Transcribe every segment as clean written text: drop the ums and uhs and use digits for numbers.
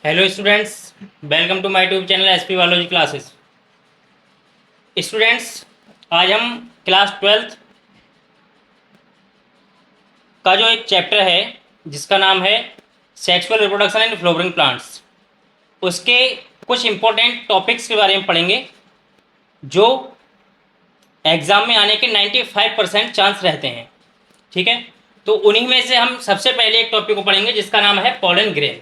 Hello students, welcome to my YouTube channel SP biology classes. Students, आज हम class 12th का जो एक चैप्टर है जिसका नाम है sexual reproduction and flowering plants, उसके कुछ इंपॉर्टेंट टॉपिक्स के बारे में पढ़ेंगे जो एग्ज़ाम में आने के 95% चांस रहते हैं। ठीक है, तो उन्हीं में से हम सबसे पहले एक टॉपिक को पढ़ेंगे जिसका नाम है पॉलन ग्रेन।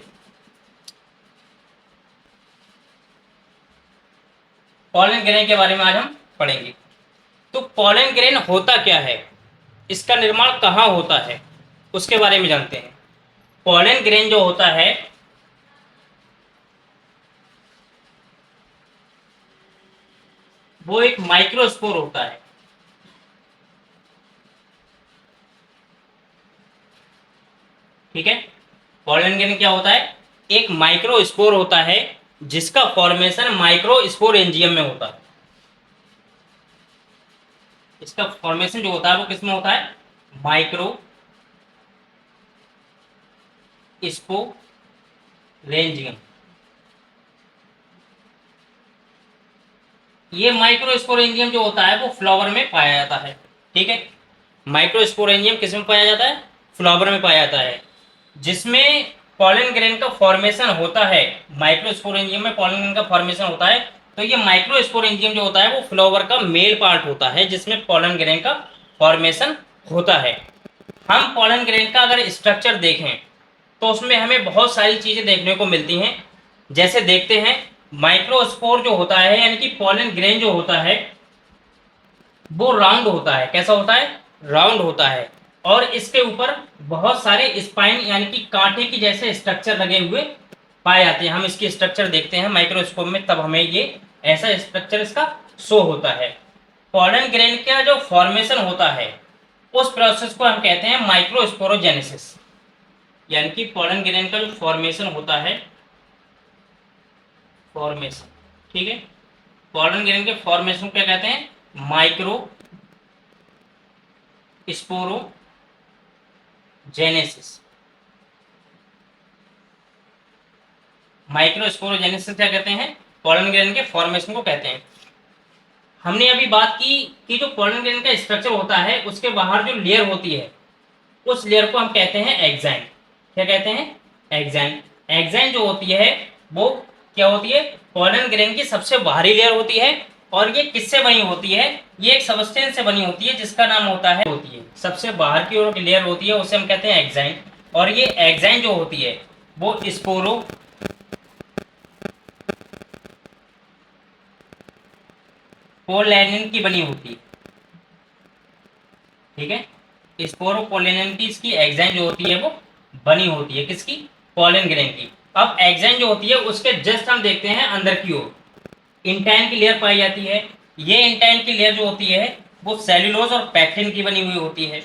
पॉलन ग्रेन के बारे में आज हम पढ़ेंगे। तो पॉलन ग्रेन होता क्या है, इसका निर्माण कहाँ होता है, उसके बारे में जानते हैं। पॉलन ग्रेन जो होता है वो एक माइक्रोस्पोर होता है। ठीक है, पॉलन ग्रेन क्या होता है? एक माइक्रोस्पोर होता है जिसका फॉर्मेशन माइक्रोस्पोरेंजियम में होता है। इसका फॉर्मेशन जो होता है वो किसमें होता है? Micro sporangium. ये माइक्रोस्पोरेंजियम जो होता है वो फ्लावर में पाया जाता है। ठीक है, माइक्रोस्पोरेंजियम किस में पाया जाता है? फ्लावर में पाया जाता है, जिसमें पॉलन ग्रेन का फॉर्मेशन होता है। माइक्रोस्पोरेंजियम में पॉलन ग्रेन का फॉर्मेशन होता है। तो ये माइक्रोस्पोरेंजियम जो होता है वो फ्लावर का मेल पार्ट होता है जिसमें पॉलन ग्रेन का फॉर्मेशन होता है। हम पॉलन ग्रेन का अगर स्ट्रक्चर देखें तो उसमें हमें बहुत सारी चीज़ें देखने को मिलती हैं। जैसे देखते हैं, माइक्रोस्पोर जो होता है यानी कि पॉलन ग्रेन जो होता है वो राउंड होता है। कैसा होता है? राउंड होता है। और इसके ऊपर बहुत सारे स्पाइन यानी कि कांटे की जैसे स्ट्रक्चर लगे हुए पाए जाते हैं। हम इसकी स्ट्रक्चर देखते हैं माइक्रोस्कोप में, तब हमें ये ऐसा स्ट्रक्चर इसका शो होता है। पॉलन ग्रेन का जो फॉर्मेशन होता है उस प्रोसेस को हम कहते हैं माइक्रोस्पोरोजेनेसिस। यानी कि पॉलन ग्रेन का जो फॉर्मेशन होता है, फॉर्मेशन, ठीक है, पॉलन ग्रेन के फॉर्मेशन क्या कहते हैं? Micro sporogenesis. माइक्रोस्पोरोजेनेसिस क्या कहते हैं? पॉलन ग्रेन के फॉर्मेशन को कहते हैं। हमने अभी बात की कि जो पॉलन ग्रेन का स्ट्रक्चर होता है उसके बाहर जो लेयर होती है उस लेयर को हम कहते हैं एग्जाइम। क्या कहते हैं? एग्जाइम। एग्जाइम जो होती है वो क्या होती है? पॉलन ग्रेन की सबसे बाहरी लेयर होती है। और ये किससे बनी होती है? ये एक सबस्टेंस से बनी होती है जिसका नाम होता है सबसे बाहर की ओर की लेयर होती है, उसे हम कहते हैं एग्जाइम। और ये एग्जाइम जो होती है वो स्पोरो पोलैनिन की बनी होती है। ठीक है, स्पोरोपोलेनिन की इसकी एग्जाइम जो होती है वो बनी होती है। किसकी? पॉलन ग्रेन की। अब एग्जाइम जो होती है उसके जस्ट हम देखते हैं अंदर की ओर इंटाइन की लेयर पाई जाती है। ये इंटाइन की लेयर जो होती है वो सेल्यूलोज और पैक्टिन की बनी हुई होती है।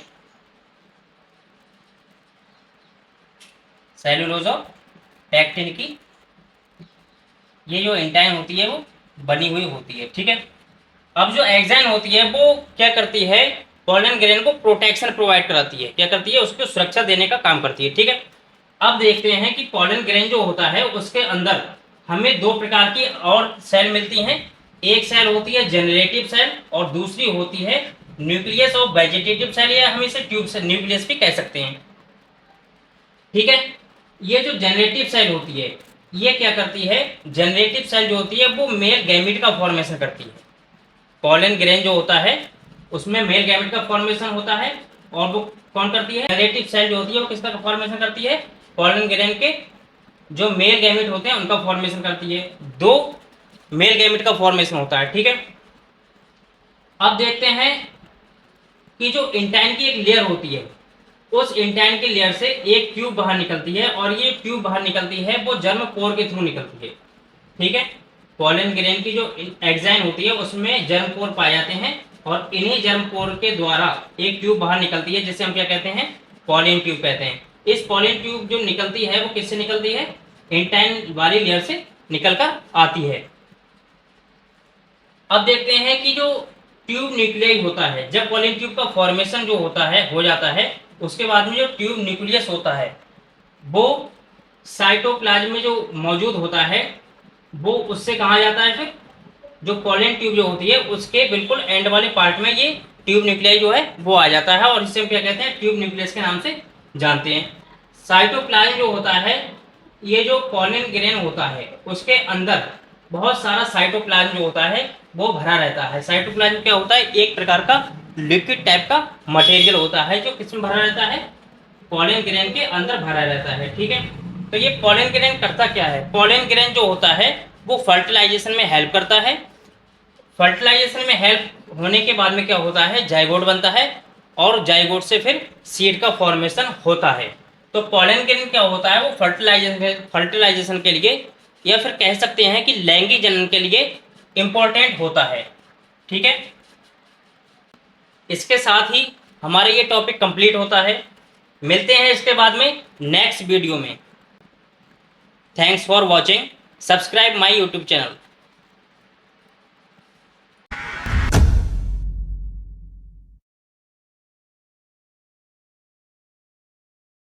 सेल्यूलोज और पैक्टिन की ये जो इंटाइन होती है वो बनी हुई होती है। ठीक है, अब जो एग्जाइन होती है वो क्या करती है? पॉलन ग्रेन को प्रोटेक्शन प्रोवाइड कराती है। क्या करती है? उसको सुरक्षा देने का काम करती है। ठीक है, अब देखते हैं कि पॉलन ग्रेन जो होता है उसके अंदर हमें दो प्रकार की और सेल मिलती हैं। एक सेल होती है जनरेटिव सेल और दूसरी होती है न्यूक्लियस ऑफ वेजिटेटिव सेल, या हम इसे ट्यूब सेल, न्यूक्लियस भी कह सकते हैं। ठीक है, ये जो जनरेटिव सेल होती है ये क्या करती है? जनरेटिव सेल जो होती है वो मेल गैमीट का फॉर्मेशन करती है। पॉलन ग्रेन जो होता है उसमें मेल गैमेट का फॉर्मेशन होता है। और वो कौन करती है? जनरेटिव सेल जो होती है वो किसका फॉर्मेशन करती है? पॉलन ग्रेन के जो मेल गैमेट होते हैं उनका फॉर्मेशन करती है। दो मेल गैमेट का फॉर्मेशन होता है। ठीक है, अब देखते हैं कि जो इंटाइन की एक लेयर होती है उस इंटाइन की लेयर से एक ट्यूब बाहर निकलती है और ये ट्यूब बाहर निकलती है वो जर्म पोर के थ्रू निकलती है। ठीक है, पॉलन ग्रेन की जो एग्जाइन होती है उसमें जर्म पोर पाए जाते हैं और इन्हीं जर्म पोर के द्वारा एक ट्यूब बाहर निकलती है जिसे हम क्या कहते हैं? पॉलन ट्यूब कहते हैं। इस पॉलन ट्यूब जो निकलती है वो किससे निकलती है? इंटाइन वाली लेयर से निकलकर आती है। अब देखते हैं कि जो ट्यूब न्यूक्लियाई होता है, जब पॉलन ट्यूब का फॉर्मेशन जो होता है हो जाता है उसके बाद में जो ट्यूब न्यूक्लियस होता है वो साइटोप्लाज्म में जो मौजूद होता है वो उससे कहा जाता है फिर जो पॉलन ट्यूब जो होती है उसके बिल्कुल एंड वाले पार्ट में ये ट्यूब न्यूक्लियाई जो है वो आ जाता है और इसे हम क्या कहते हैं, ट्यूब न्यूक्लियस के नाम से जानते हैं। साइटोप्लाज्म जो होता है, ये जो पॉलन ग्रेन होता है उसके अंदर बहुत सारा साइटोप्लाज्म जो होता है वो भरा रहता है। साइटोप्लाज्म क्या होता है, एक प्रकार का लिक्विड टाइप का मटेरियल होता है जो किसमें भरा रहता है, पॉलन ग्रेन के अंदर भरा रहता है। ठीक है, तो ये पॉलन ग्रेन करता क्या है, पॉलन ग्रेन जो होता है वो फर्टिलाइजेशन में हेल्प करता है। फर्टिलाइजेशन में हेल्प होने के बाद में क्या होता है, जाइगोट बनता है और जाइगोट से फिर सीड का फॉर्मेशन होता है। तो पॉलन ग्रेन क्या होता है, वो फर्टिलाइजेशन के लिए या फिर कह सकते हैं कि लैंगिक जनन के लिए इंपॉर्टेंट होता है। ठीक है, इसके साथ ही हमारा ये टॉपिक कंप्लीट होता है। मिलते हैं इसके बाद में नेक्स्ट वीडियो में। Thanks for watching, subscribe my YouTube channel.